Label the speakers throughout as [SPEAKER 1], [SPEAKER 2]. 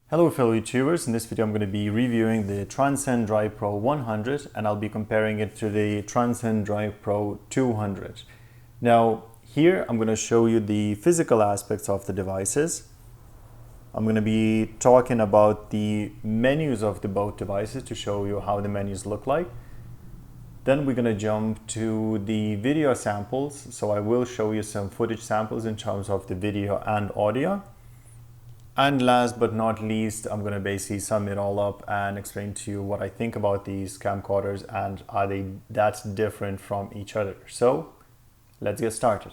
[SPEAKER 1] Hello fellow YouTubers, in this video I'm going to be reviewing the Transcend DrivePro 100 and I'll be comparing it to the Transcend DrivePro 200. Now here I'm going to show you the physical aspects of the devices. I'm going to be talking about the menus of the both devices to show you how the menus look like. Then we're going to jump to the video samples, so I will show you some footage samples in terms of the video and audio. And last but not least, I'm going to basically sum it all up and explain to you what I think about these camcorders and are they that different from each other. So let's get started.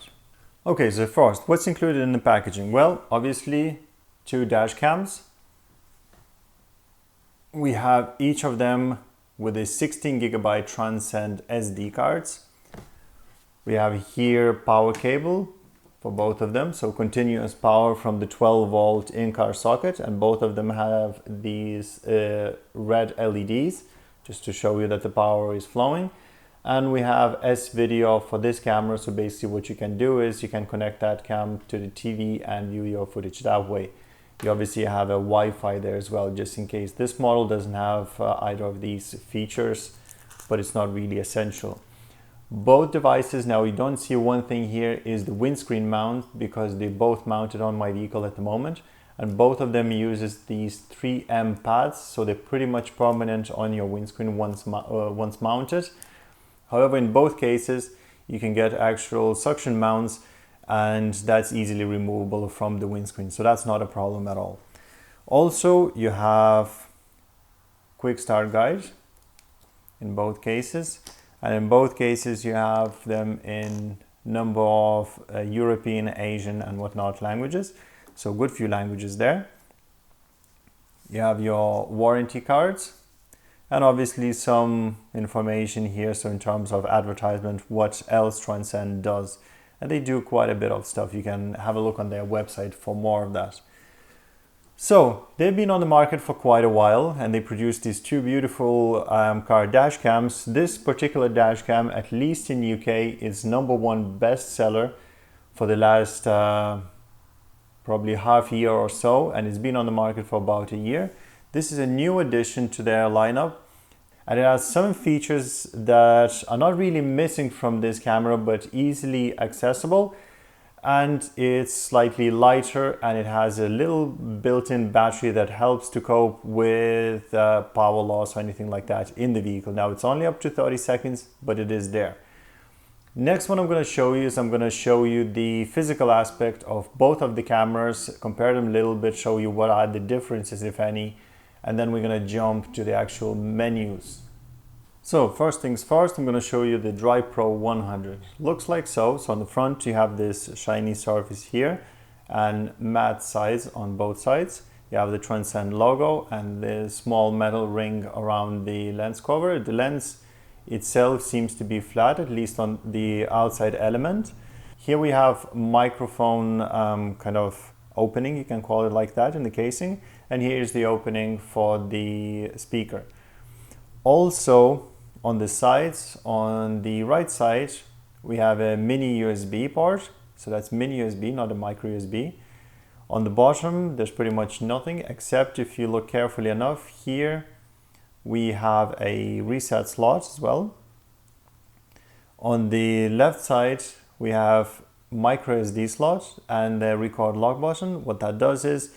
[SPEAKER 1] Okay, so first, what's included in the packaging? Well, obviously two dash cams. We have each of them with a 16GB Transcend SD cards. We have here power cable for both of them, so continuous power from the 12-volt in-car socket, and both of them have these red LEDs just to show you that the power is flowing. And we have S-video for this camera, so basically what you can do is you can connect that cam to the TV and view your footage that way. You obviously have a Wi-Fi there as well, just in case. This model doesn't have either of these features, but it's not really essential. Both devices, now you don't see one thing here, is the windscreen mount, because they both mounted on my vehicle at the moment, and both of them uses these 3M pads, so they're pretty much permanent on your windscreen once mounted. However, in both cases you can get actual suction mounts, and that's easily removable from the windscreen, so that's not a problem at all. Also, you have quick start guide in both cases. And in both cases, you have them in number of European, Asian, and whatnot languages. So good few languages there. You have your warranty cards, and obviously some information here. So in terms of advertisement, what else Transcend does. And they do quite a bit of stuff. You can have a look on their website for more of that. So they've been on the market for quite a while, and they produced these two beautiful car dash cams. This particular dash cam, at least in UK, is #1 bestseller for the last probably half year or so, and it's been on the market for about a year. This is a new addition to their lineup, and it has some features that are not really missing from this camera, but easily accessible. And it's slightly lighter, and it has a little built-in battery that helps to cope with power loss or anything like that in the vehicle. Now it's only up to 30 seconds, but it is there. Next one I'm going to show you is I'm going to show you the physical aspect of both of the cameras, compare them a little bit, show you what are the differences, if any, and then we're going to jump to the actual menus. So first things first, I'm going to show you the DrivePro 100. Looks like so. So on the front you have this shiny surface here and matte sides on both sides. You have the Transcend logo and the small metal ring around the lens cover. The lens itself seems to be flat, at least on the outside element. Here we have microphone kind of opening, you can call it like that, in the casing. And here's the opening for the speaker. Also, on the sides, on the right side, we have a mini USB port. So that's mini USB, not a micro USB. On the bottom, there's pretty much nothing, except if you look carefully enough, here we have a reset slot as well. On the left side, we have micro SD slot and the record log button. What that does is,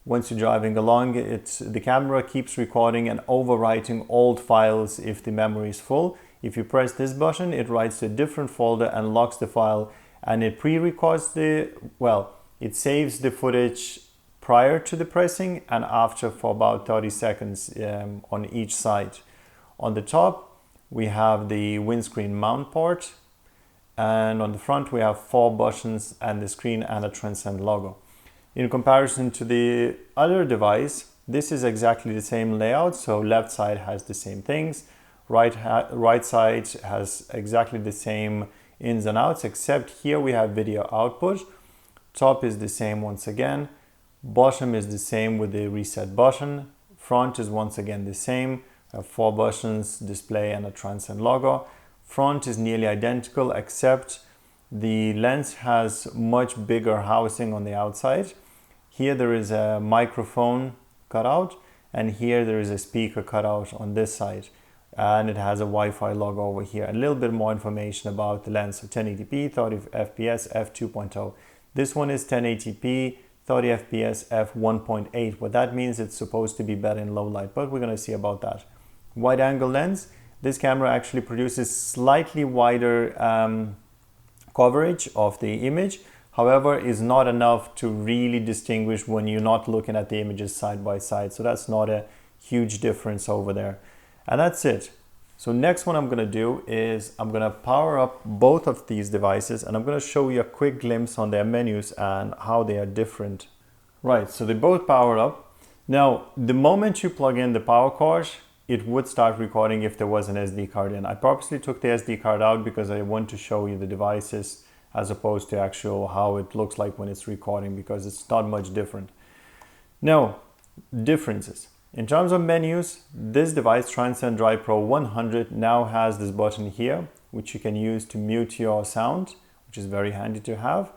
[SPEAKER 1] once you're driving along, the camera keeps recording and overwriting old files if the memory is full. If you press this button, it writes to a different folder and locks the file, and it pre-records it saves the footage prior to the pressing and after for about 30 seconds on each side. On the top, we have the windscreen mount port, and on the front we have 4 buttons and the screen and a Transcend logo. In comparison to the other device, this is exactly the same layout. So left side has the same things, right side has exactly the same ins and outs, except here we have video output. Top is the same once again, bottom is the same with the reset button, front is once again the same, we have 4 buttons, display and a Transcend logo. Front is nearly identical, except the lens has much bigger housing on the outside. Here there is a microphone cutout, and here there is a speaker cutout on this side, and it has a Wi-Fi logo over here. A little bit more information about the lens. So 1080p, 30 fps, f2.0. This one is 1080p, 30 fps, f1.8. What that means, it's supposed to be better in low light, but we're going to see about that. Wide angle lens. This camera actually produces slightly wider coverage of the image. However, is not enough to really distinguish when you're not looking at the images side by side. So that's not a huge difference over there. And that's it. So next one I'm going to do is I'm going to power up both of these devices, and I'm going to show you a quick glimpse on their menus and how they are different. Right, so they both power up. Now, the moment you plug in the power cord, it would start recording if there was an SD card in. I purposely took the SD card out because I want to show you the devices as opposed to actual how it looks like when it's recording, because it's not much different. Now, differences. In terms of menus, this device, Transcend DrivePro 100, now has this button here, which you can use to mute your sound, which is very handy to have.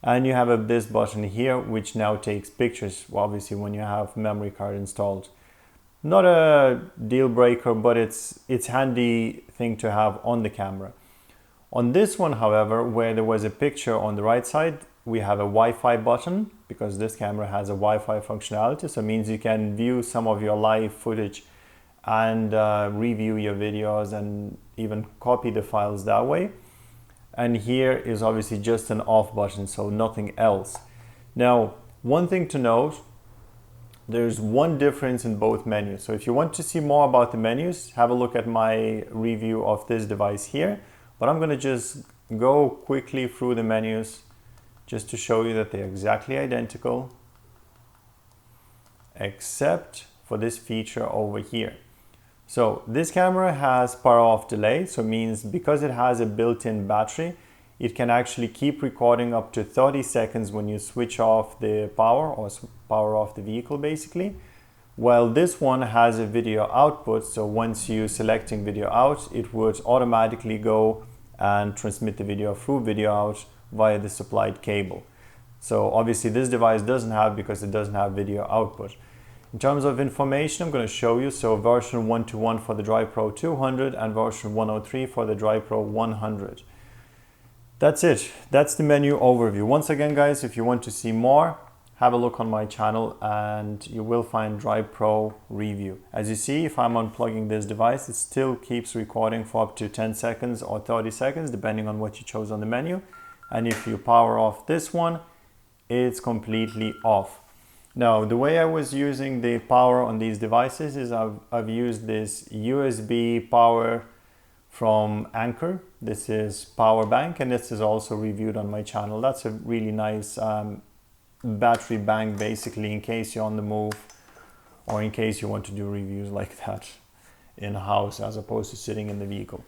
[SPEAKER 1] And you have this button here, which now takes pictures, obviously when you have memory card installed. Not a deal breaker, but it's handy thing to have on the camera. On this one, however, where there was a picture on the right side, we have a Wi-Fi button, because this camera has a Wi-Fi functionality. So it means you can view some of your live footage and review your videos and even copy the files that way. And here is obviously just an off button, so nothing else. Now, one thing to note, there's one difference in both menus. So if you want to see more about the menus, have a look at my review of this device here. But I'm going to just go quickly through the menus just to show you that they're exactly identical, except for this feature over here. So this camera has power off delay, so it means because it has a built-in battery, it can actually keep recording up to 30 seconds when you switch off the power or power off the vehicle basically. While this one has a video output, so once you selecting video out, it would automatically go and transmit the video through video out via the supplied cable. So obviously this device doesn't have, because it doesn't have video output. In terms of information, I'm going to show you. So version 121 for the DrivePro 200 and version 103 for the DrivePro 100. That's it. That's the menu overview. Once again, guys, if you want to see more, have a look on my channel and you will find DrivePro review. As you see, if I'm unplugging this device, it still keeps recording for up to 10 seconds or 30 seconds, depending on what you chose on the menu. And if you power off this one, it's completely off. Now, the way I was using the power on these devices is I've used this USB power from Anker. This is power bank, and this is also reviewed on my channel. That's a really nice battery bank, basically, in case you're on the move or in case you want to do reviews like that in-house as opposed to sitting in the vehicle.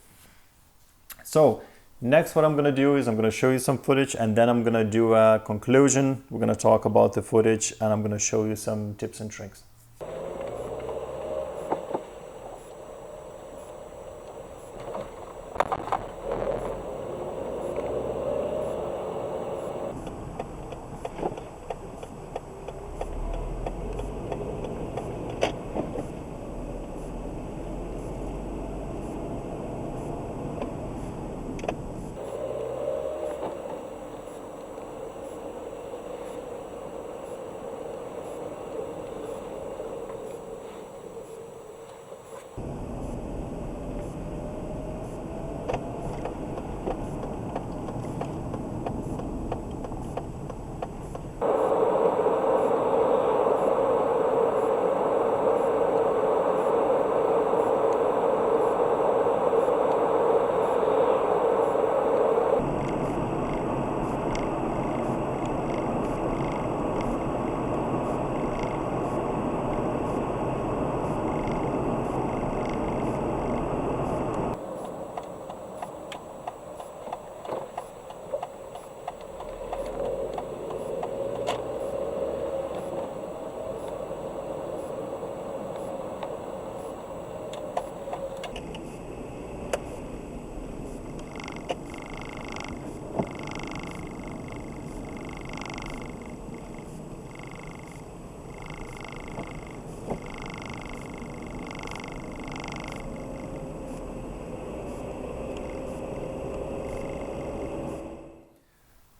[SPEAKER 1] So next, what I'm going to do is I'm going to show you some footage, and then I'm going to do a conclusion. We're going to talk about the footage, and I'm going to show you some tips and tricks.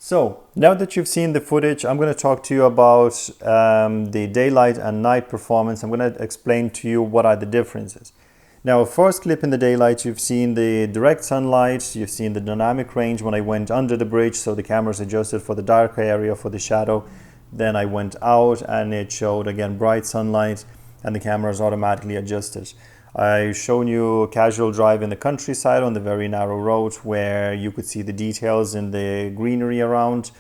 [SPEAKER 1] So now that you've seen the footage, I'm going to talk to you about the daylight and night performance. I'm going to explain to you what are the differences. Now, first clip in the daylight, you've seen the direct sunlight, you've seen the dynamic range when I went under the bridge, so the camera's adjusted for the darker area, for the shadow. Then I went out and it showed again bright sunlight and the camera's automatically adjusted. I've shown you a casual drive in the countryside on the very narrow road where you could see the details in the greenery around.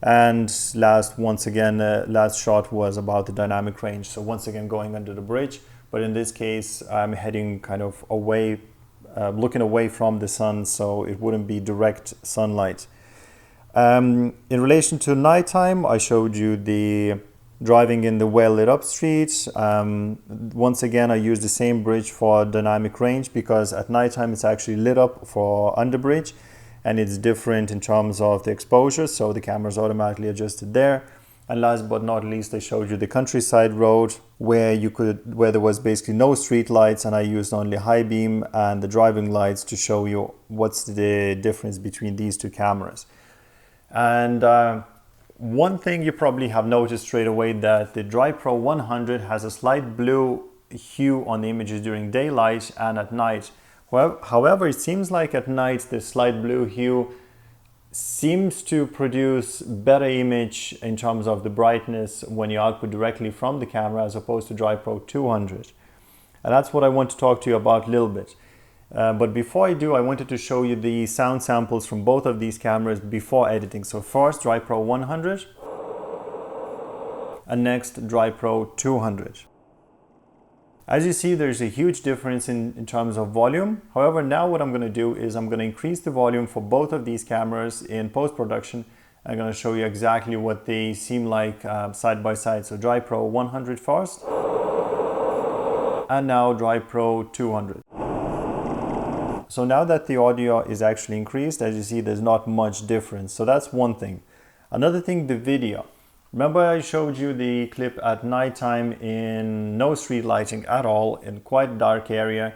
[SPEAKER 1] And last shot was about the dynamic range. So once again, going under the bridge, but in this case, I'm heading kind of away, looking away from the sun, so it wouldn't be direct sunlight. In relation to nighttime, I showed you the driving in the well lit up streets. Once again, I used the same bridge for dynamic range because at nighttime it's actually lit up for under bridge and it's different in terms of the exposure, so the camera's automatically adjusted there. And last but not least, I showed you the countryside road where there was basically no street lights, and I used only high beam and the driving lights to show you what's the difference between these two cameras. And one thing you probably have noticed straight away, that the DrivePro 100 has a slight blue hue on the images during daylight and at night. However, it seems like at night the slight blue hue seems to produce better image in terms of the brightness when you output directly from the camera as opposed to DrivePro 200. And that's what I want to talk to you about a little bit. But before I do, I wanted to show you the sound samples from both of these cameras before editing. So first DrivePro 100 and next DrivePro 200. As you see, there's a huge difference in terms of volume. However, now what I'm going to do is I'm going to increase the volume for both of these cameras in post-production. I'm going to show you exactly what they seem like side by side. So DrivePro 100 first and now DrivePro 200. So now that the audio is actually increased, as you see, there's not much difference. So that's one thing. Another thing, the video. Remember I showed you the clip at nighttime in no street lighting at all, in quite dark area.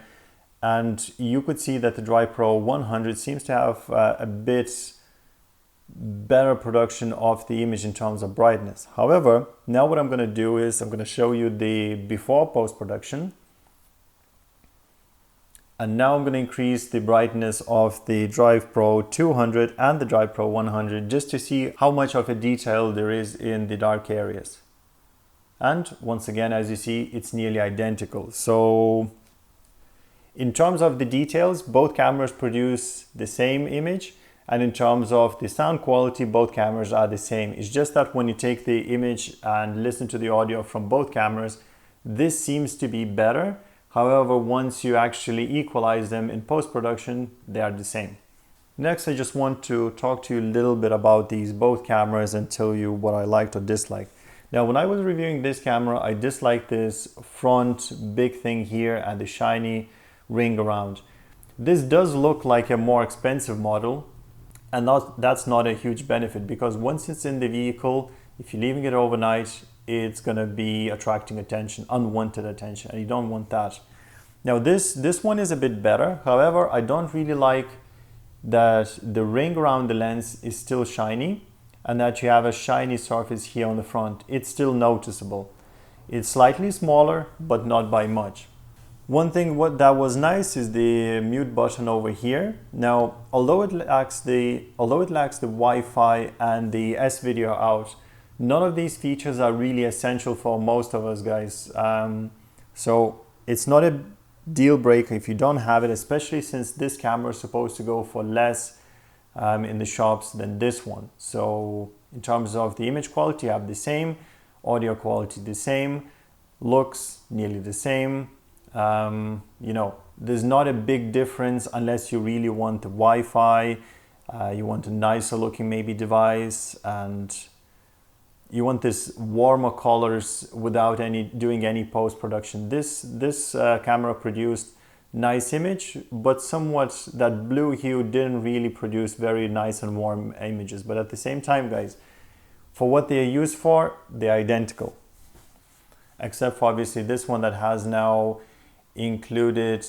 [SPEAKER 1] And you could see that the DrivePro 100 seems to have a bit better production of the image in terms of brightness. However, now what I'm going to do is I'm going to show you the before post-production. And now I'm going to increase the brightness of the DrivePro 200 and the DrivePro 100 just to see how much of a detail there is in the dark areas. And once again, as you see, it's nearly identical. So in terms of the details, both cameras produce the same image. And in terms of the sound quality, both cameras are the same. It's just that when you take the image and listen to the audio from both cameras, this seems to be better. However, once you actually equalize them in post-production, they are the same. Next, I just want to talk to you a little bit about these both cameras and tell you what I liked or disliked. Now, when I was reviewing this camera, I disliked this front big thing here and the shiny ring around. This does look like a more expensive model, and that's not a huge benefit because once it's in the vehicle, if you're leaving it overnight, it's going to be attracting attention, unwanted attention, and you don't want that. Now this one is a bit better. However, I don't really like that the ring around the lens is still shiny and that you have a shiny surface here on the front. It's still noticeable. It's slightly smaller, but not by much. One thing that was nice is the mute button over here. Now, although it lacks the Wi-Fi and the S-video out, none of these features are really essential for most of us guys. So it's not a deal breaker if you don't have it, especially since this camera is supposed to go for less in the shops than this one. So in terms of the image quality, you have the same, audio quality the same, looks nearly the same. There's not a big difference unless you really want the Wi-Fi, you want a nicer looking maybe device, and you want this warmer colors without doing any post-production. This camera produced nice image, but somewhat that blue hue didn't really produce very nice and warm images. But at the same time, guys, for what they are used for, they're identical. Except for obviously this one that has now included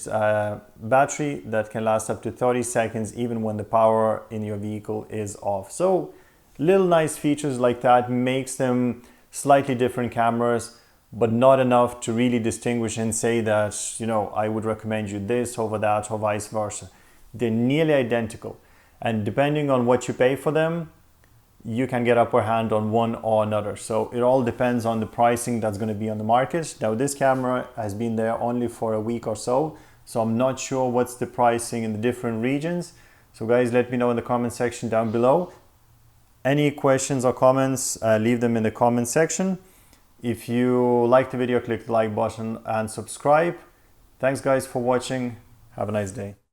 [SPEAKER 1] battery that can last up to 30 seconds even when the power in your vehicle is off. So Little nice features like that makes them slightly different cameras, but not enough to really distinguish and say that, you know, I would recommend you this over that or vice versa. They're nearly identical. And depending on what you pay for them, you can get upper hand on one or another. So it all depends on the pricing that's going to be on the market. Now this camera has been there only for a week or so, so I'm not sure what's the pricing in the different regions. So guys, let me know in the comment section down below. Any questions or comments, leave them in the comment section. If you like the video, click the like button and subscribe. Thanks guys for watching. Have a nice day.